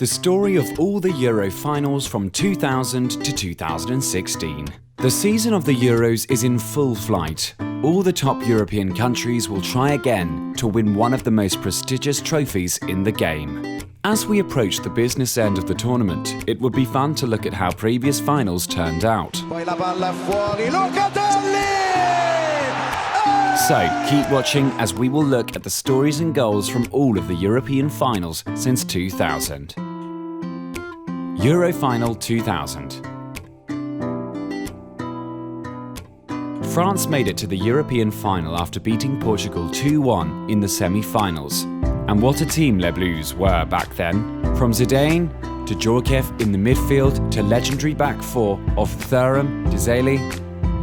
The story of all the Euro finals from 2000 to 2016. The season of the Euros is in full flight. All the top European countries will try again to win one of the most prestigious trophies in the game. As we approach the business end of the tournament, it would be fun to look at how previous finals turned out. So, keep watching as we will look at the stories and goals from all of the European finals since 2000. Euro Final 2000. France made it to the European final after beating Portugal 2-1 in the semi-finals. And what a team Les Bleus were back then. From Zidane to Djorkaeff in the midfield to legendary back four of Thuram, Desailly,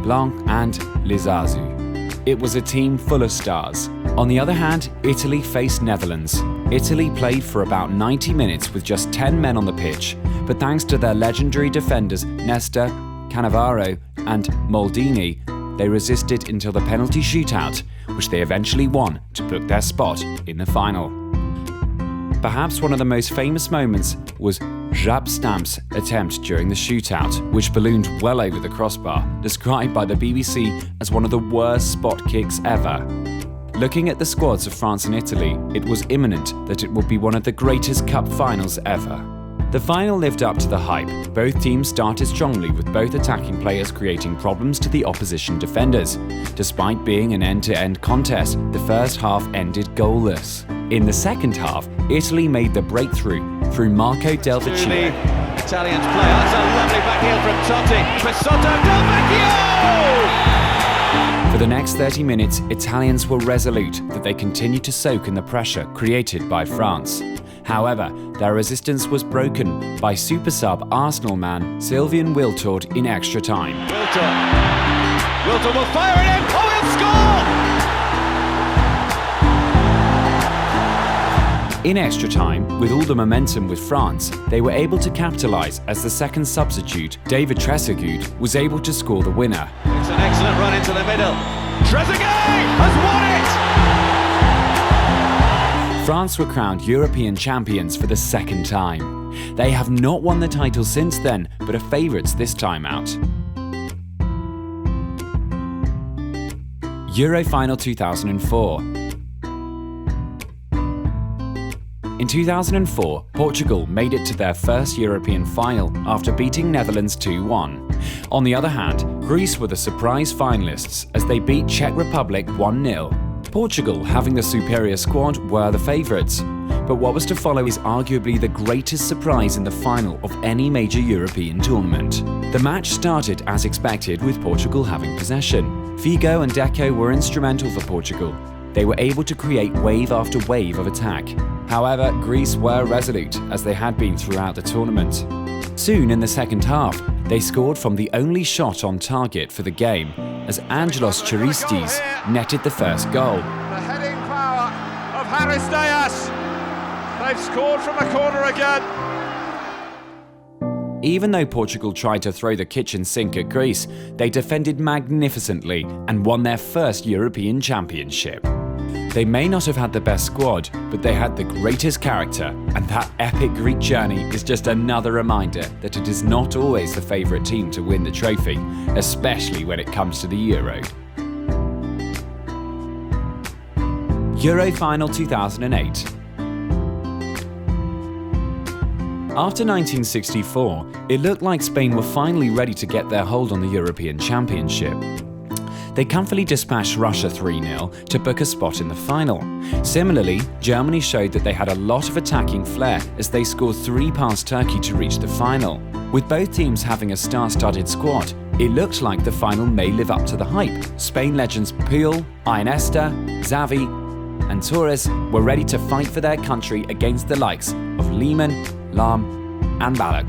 Blanc and Lizazu. It was a team full of stars. On the other hand, Italy faced Netherlands. Italy played for about 90 minutes with just 10 men on the pitch, but thanks to their legendary defenders Nesta, Cannavaro and Maldini, they resisted until the penalty shootout, which they eventually won to book their spot in the final. Perhaps one of the most famous moments was Jaap Stam's attempt during the shootout, which ballooned well over the crossbar, described by the BBC as one of the worst spot kicks ever. Looking at the squads of France and Italy, it was imminent that it would be one of the greatest cup finals ever. The final lived up to the hype. Both teams started strongly, with both attacking players creating problems to the opposition defenders. Despite being an end-to-end contest, the first half ended goalless. In the second half, Italy made the breakthrough through Marco Del Vecchio. Italians play. That's a lovely backheel from Totti. Pesotto, Del Vecchio! For the next 30 minutes, Italians were resolute that they continued to soak in the pressure created by France. However, their resistance was broken by super sub Arsenal man Sylvain Wiltord in extra time. Wiltord will fire it in. Oh, he'll score! In extra time, with all the momentum with France, they were able to capitalise as the second substitute, David Trezeguet, was able to score the winner. It's an excellent run into the middle. Trezeguet has won it! France were crowned European champions for the second time. They have not won the title since then, but are favourites this time out. Euro Final 2004. In 2004, Portugal made it to their first European final after beating Netherlands 2-1. On the other hand, Greece were the surprise finalists as they beat Czech Republic 1-0. Portugal, having the superior squad, were the favourites. But what was to follow is arguably the greatest surprise in the final of any major European tournament. The match started as expected, with Portugal having possession. Figo and Deco were instrumental for Portugal. They were able to create wave after wave of attack. However, Greece were resolute, as they had been throughout the tournament. Soon in the second half, they scored from the only shot on target for the game, as Angelos Charistis netted the first goal. The heading power of Haris Dias. They've scored from a corner again. Even though Portugal tried to throw the kitchen sink at Greece, they defended magnificently and won their first European Championship. They may not have had the best squad, but they had the greatest character, and that epic Greek journey is just another reminder that it is not always the favourite team to win the trophy, especially when it comes to the Euro. Euro Final 2008. After 1964, it looked like Spain were finally ready to get their hold on the European Championship. They comfortably dispatched Russia 3-0 to book a spot in the final. Similarly, Germany showed that they had a lot of attacking flair as they scored 3 past Turkey to reach the final. With both teams having a star-studded squad, it looked like the final may live up to the hype. Spain legends Puyol, Iniesta, Xavi and Torres were ready to fight for their country against the likes of Lehmann, Lahm and Ballack.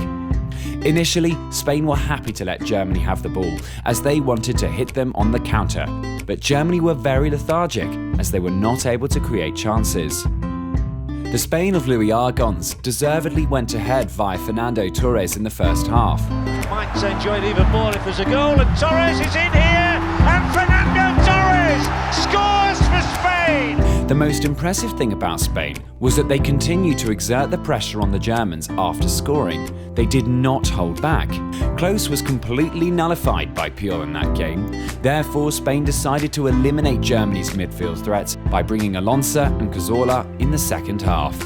Initially, Spain were happy to let Germany have the ball, as they wanted to hit them on the counter. But Germany were very lethargic, as they were not able to create chances. The Spain of Louis Argons deservedly went ahead via Fernando Torres in the first half. Might enjoy it even more if there's a goal, and Torres is in here, and Fernando Torres scores for Spain! The most impressive thing about Spain was that they continued to exert the pressure on the Germans after scoring. They did not hold back. Klose was completely nullified by Puyol in that game. Therefore, Spain decided to eliminate Germany's midfield threats by bringing Alonso and Cazorla in the second half.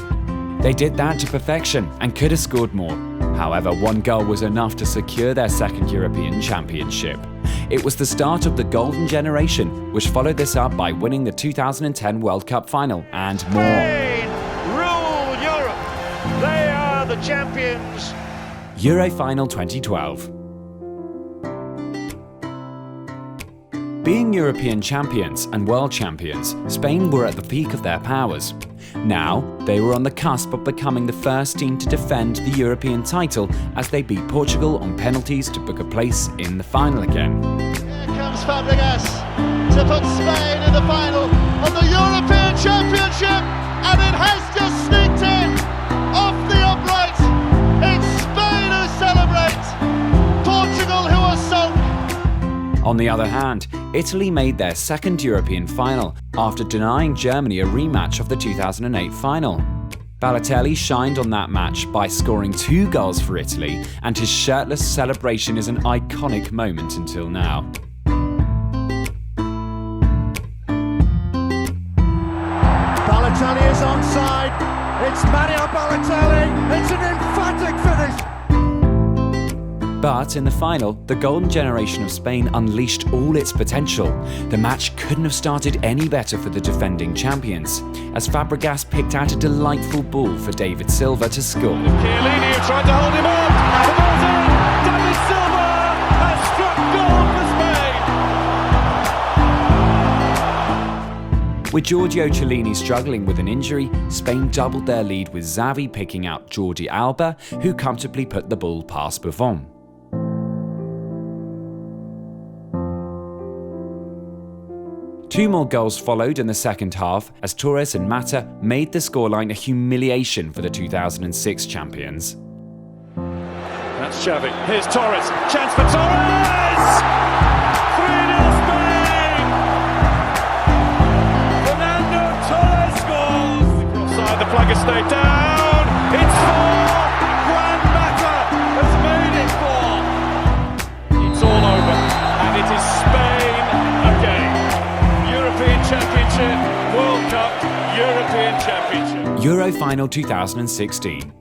They did that to perfection and could have scored more. However, one goal was enough to secure their second European Championship. It was the start of the golden generation, which followed this up by winning the 2010 World Cup final and more. Spain rule Europe. They are the champions. Euro Final 2012. Being European champions and world champions, Spain were at the peak of their powers. Now, they were on the cusp of becoming the first team to defend the European title as they beat Portugal on penalties to book a place in the final again. Here comes Fabregas to put Spain in the final of the European Championship, and it has just sneaked in off the upright. It's Spain who celebrate, Portugal who are sunk. On the other hand, Italy made their second European final after denying Germany a rematch of the 2008 final. Balotelli shined on that match by scoring 2 goals for Italy, and his shirtless celebration is an iconic moment until now. Balotelli is onside. It's Mario Balotelli. It's an emphatic finish. But in the final, the golden generation of Spain unleashed all its potential. The match couldn't have started any better for the defending champions, as Fabregas picked out a delightful ball for David Silva to score. Chiellini who tried to hold him up. The ball's in. David Silva has struck goal for Spain. With Giorgio Chiellini struggling with an injury, Spain doubled their lead with Xavi picking out Jordi Alba, who comfortably put the ball past Buffon. Two more goals followed in the second half as Torres and Mata made the scoreline a humiliation for the 2006 champions. That's Xavi. Here's Torres. Chance for Torres! 3-0 Spain! Fernando Torres scores! Offside, the flag has stayed down. It's 4! Juan Mata has made it 4. It's all over, and it is Spain again. European Championship, World Cup, European Championship. Euro Final 2016.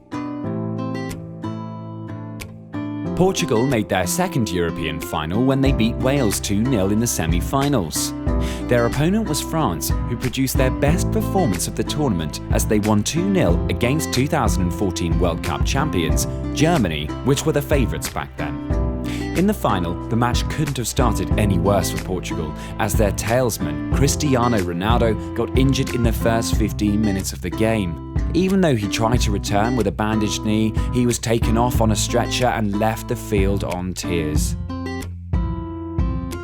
Portugal made their second European final when they beat Wales 2-0 in the semi-finals. Their opponent was France, who produced their best performance of the tournament as they won 2-0 against 2014 World Cup champions, Germany, which were the favourites back then. In the final, the match couldn't have started any worse for Portugal, as their tailsman, Cristiano Ronaldo, got injured in the first 15 minutes of the game. Even though he tried to return with a bandaged knee, he was taken off on a stretcher and left the field on tears.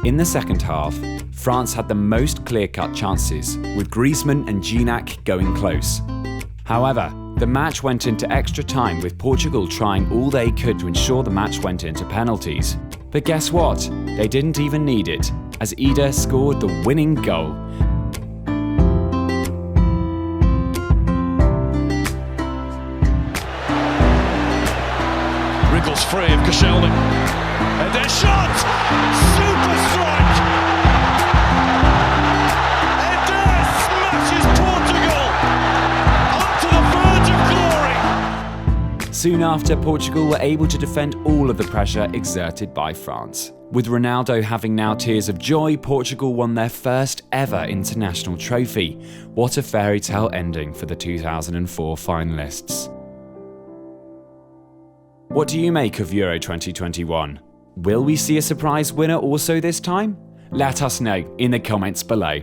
In the second half, France had the most clear-cut chances, with Griezmann and Gignac going close. However, the match went into extra time with Portugal trying all they could to ensure the match went into penalties. But guess what? They didn't even need it, as Ida scored the winning goal. Wriggles free of Koscielny. And their shot! Super strike! And there smashes Portugal onto the verge of glory! Soon after, Portugal were able to defend all of the pressure exerted by France. With Ronaldo having now tears of joy, Portugal won their first ever international trophy. What a fairy tale ending for the 2004 finalists. What do you make of Euro 2021? Will we see a surprise winner also this time? Let us know in the comments below.